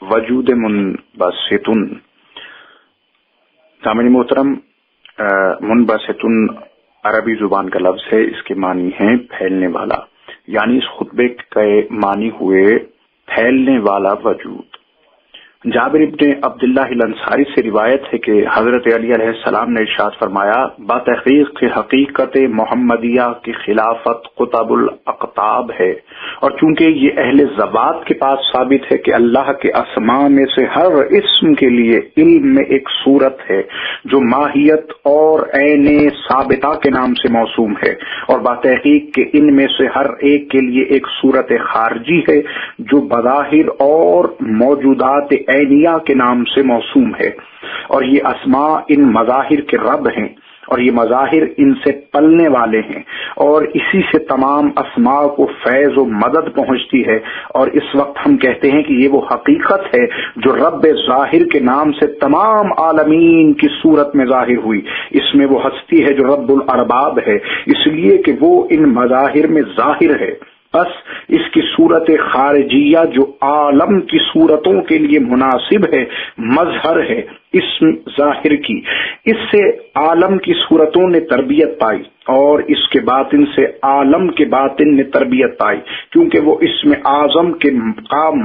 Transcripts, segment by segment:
وجود منبسطن. سامعین محترم، منبسطن عربی زبان کا لفظ ہے، اس کے معنی ہے پھیلنے والا، یعنی اس خطبے کے معنی ہوئے پھیلنے والا وجود. جابر ابن عبداللہ الانصاری سے روایت ہے کہ حضرت علی علیہ السلام نے ارشاد فرمایا، بتحقیق حقیقت محمدیہ کی خلافت قطب الاقطاب ہے، اور چونکہ یہ اہل زبات کے پاس ثابت ہے کہ اللہ کے اسماء میں سے ہر اسم کے لیے علم میں ایک صورت ہے جو ماہیت اور عین ثابتہ کے نام سے موسوم ہے، اور بتحقیق کہ ان میں سے ہر ایک کے لیے ایک صورت خارجی ہے جو بظاہر اور موجودات عینیہ کے نام سے موسوم ہے، اور یہ اسماء ان مظاہر کے رب ہیں، اور یہ مظاہر ان سے پلنے والے ہیں، اور اسی سے تمام اسماء کو فیض و مدد پہنچتی ہے. اور اس وقت ہم کہتے ہیں کہ یہ وہ حقیقت ہے جو رب ظاہر کے نام سے تمام عالمین کی صورت میں ظاہر ہوئی. اس میں وہ ہستی ہے جو رب الارباب ہے، اس لیے کہ وہ ان مظاہر میں ظاہر ہے. بس اس کی صورت خارجیہ جو عالم کی صورتوں کے لیے مناسب ہے، مظہر ہے اسم ظاہر کی. اس سے عالم کی صورتوں نے تربیت پائی، اور اس کے باطن سے عالم کے باطن نے تربیت پائی، کیونکہ وہ اسم اعظم کے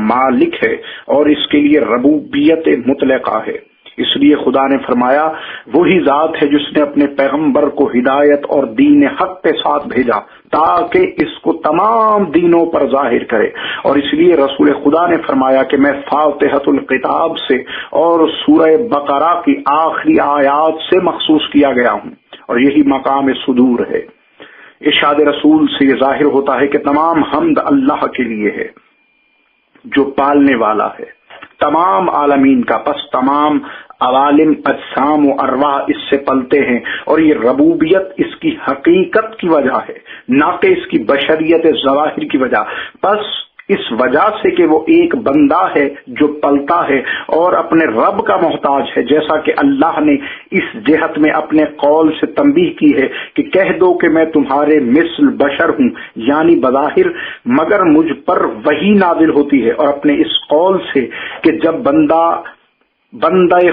مالک ہے اور اس کے لیے ربوبیت مطلقہ ہے. اس لیے خدا نے فرمایا، وہی ذات ہے جس نے اپنے پیغمبر کو ہدایت اور دین حق کے ساتھ بھیجا تاکہ اس کو تمام دینوں پر ظاہر کرے. اور اس لیے رسول خدا نے فرمایا کہ میں فاتحۃ الکتاب سے اور سورہ بقرہ کی آخری آیات سے مخصوص کیا گیا ہوں، اور یہی مقام صدور ہے. ارشاد رسول سے یہ ظاہر ہوتا ہے کہ تمام حمد اللہ کے لیے ہے جو پالنے والا ہے تمام عالمین کا. پس تمام عوالم، اجسام و ارواح اس سے پلتے ہیں، اور یہ ربوبیت اس کی حقیقت کی وجہ ہے، نہ کہ اس کی بشریت ظواہر کی وجہ. پس اس وجہ سے کہ وہ ایک بندہ ہے جو پلتا ہے اور اپنے رب کا محتاج ہے، جیسا کہ اللہ نے اس جہت میں اپنے قول سے تنبیہ کی ہے کہ کہہ دو کہ میں تمہارے مثل بشر ہوں، یعنی بظاہر، مگر مجھ پر وحی نازل ہوتی ہے. اور اپنے اس قول سے کہ جب بندہ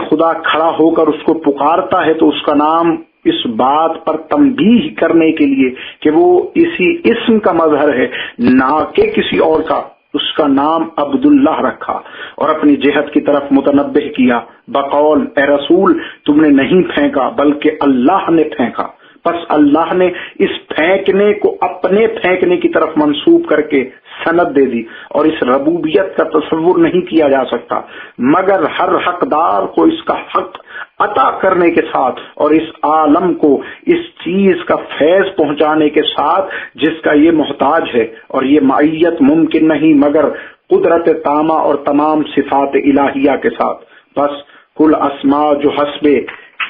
خدا کھڑا ہو کر اس کو پکارتا ہے تو اس کا نام اس بات پر تنبیہ کرنے کے لیے کہ وہ اسی اسم کا مظہر ہے نہ کہ کسی اور کا، اس کا نام عبداللہ رکھا، اور اپنی جہت کی طرف متنبہ کیا بقول، اے رسول تم نے نہیں پھینکا بلکہ اللہ نے پھینکا. پس اللہ نے اس پھینکنے کو اپنے پھینکنے کی طرف منسوب کر کے سند دے دی، اور اس ربوبیت کا تصور نہیں کیا جا سکتا مگر ہر حقدار کو اس کا حق عطا کرنے کے ساتھ، اور اس عالم کو اس چیز کا فیض پہنچانے کے ساتھ جس کا یہ محتاج ہے. اور یہ معیت ممکن نہیں مگر قدرت تامہ اور تمام صفات الہیہ کے ساتھ. بس کل اسماء جو حسب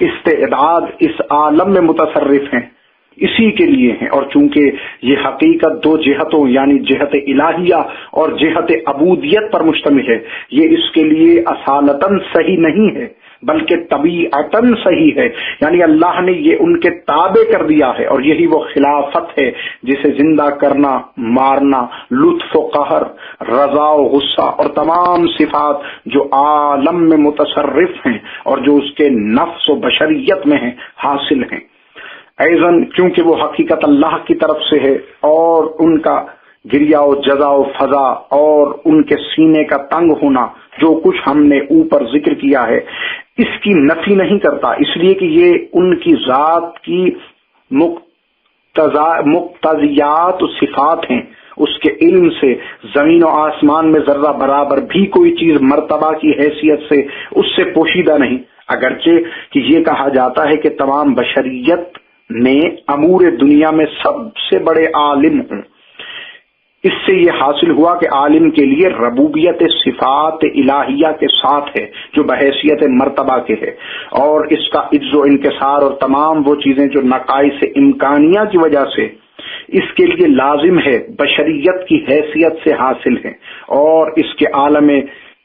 استعداد اس عالم میں متصرف ہیں اسی کے لیے ہیں، اور چونکہ یہ حقیقت دو جہتوں یعنی جہت الہیہ اور جہت عبودیت پر مشتمل ہے، یہ اس کے لیے اصالتاً صحیح نہیں ہے بلکہ طبیعتاً صحیح ہے، یعنی اللہ نے یہ ان کے تابع کر دیا ہے. اور یہی وہ خلافت ہے جسے زندہ کرنا، مارنا، لطف و قہر، رضا و غصہ اور تمام صفات جو عالم میں متصرف ہیں اور جو اس کے نفس و بشریت میں ہیں حاصل ہیں. ایضاً کیونکہ وہ حقیقت اللہ کی طرف سے ہے، اور ان کا گریا و جزا و فضا اور ان کے سینے کا تنگ ہونا جو کچھ ہم نے اوپر ذکر کیا ہے اس کی نفی نہیں کرتا، اس لیے کہ یہ ان کی ذات کی مقتضیات و صفات ہیں. اس کے علم سے زمین و آسمان میں ذرہ برابر بھی کوئی چیز مرتبہ کی حیثیت سے اس سے پوشیدہ نہیں، اگرچہ کہ یہ کہا جاتا ہے کہ تمام بشریت میں امور دنیا میں سب سے بڑے عالم ہوں. اس سے یہ حاصل ہوا کہ عالم کے لیے ربوبیت صفات الہیہ کے ساتھ ہے جو بحیثیت مرتبہ کے ہے، اور اس کا عجز و انکسار اور تمام وہ چیزیں جو نقائص امکانیہ کی وجہ سے اس کے لیے لازم ہے بشریت کی حیثیت سے حاصل ہیں، اور اس کے عالم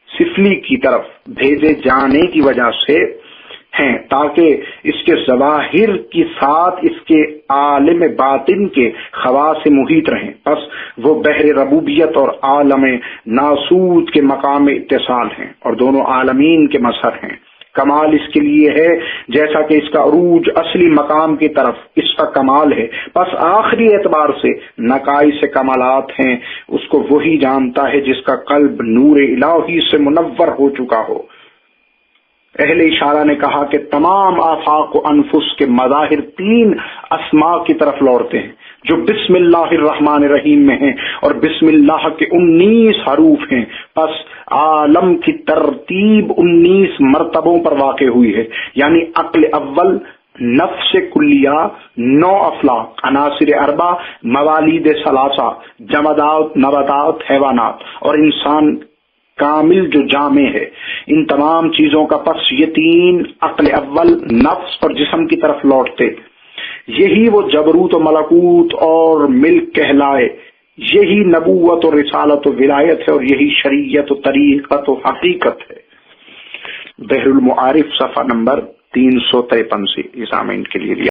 سفلی کی طرف بھیجے جانے کی وجہ سے ہیں تاکہ اس کے ظواہر کے ساتھ اس کے عالم باطن کے خواص محیط رہیں. بس وہ بحر ربوبیت اور عالم ناسوت کے مقام اتصال ہیں اور دونوں عالمین کے مظہر ہیں. کمال اس کے لیے ہے جیسا کہ اس کا عروج اصلی مقام کی طرف اس کا کمال ہے. بس آخری اعتبار سے نقائص کمالات ہیں. اس کو وہی جانتا ہے جس کا قلب نور الہی سے منور ہو چکا ہو. اہل اشارہ نے کہا کہ تمام آفاق و انفس کے مظاہر 3 اسماء کی طرف لوٹتے ہیں جو بسم اللہ الرحمن الرحیم میں ہیں اور بسم اللہ کے 19 حروف ہیں. پس عالم کی ترتیب 19 مرتبوں پر واقع ہوئی ہے، یعنی عقل اول، نفس کلیہ، 9 افلاق، عناصر 4، موالید 3، جمادات، نباتات، حیوانات اور انسان کامل جو جامع ہے. ان تمام چیزوں کا پس یہ 3 عقل اول، نفس اور جسم کی طرف لوٹتے. یہی وہ جبروت و ملکوت اور ملک کہلائے، یہی نبوت و رسالت و ولایت ہے اور یہی شریعت و طریقت و حقیقت ہے. بحر المعارف صفحہ نمبر 353 سے سامعین کے لیے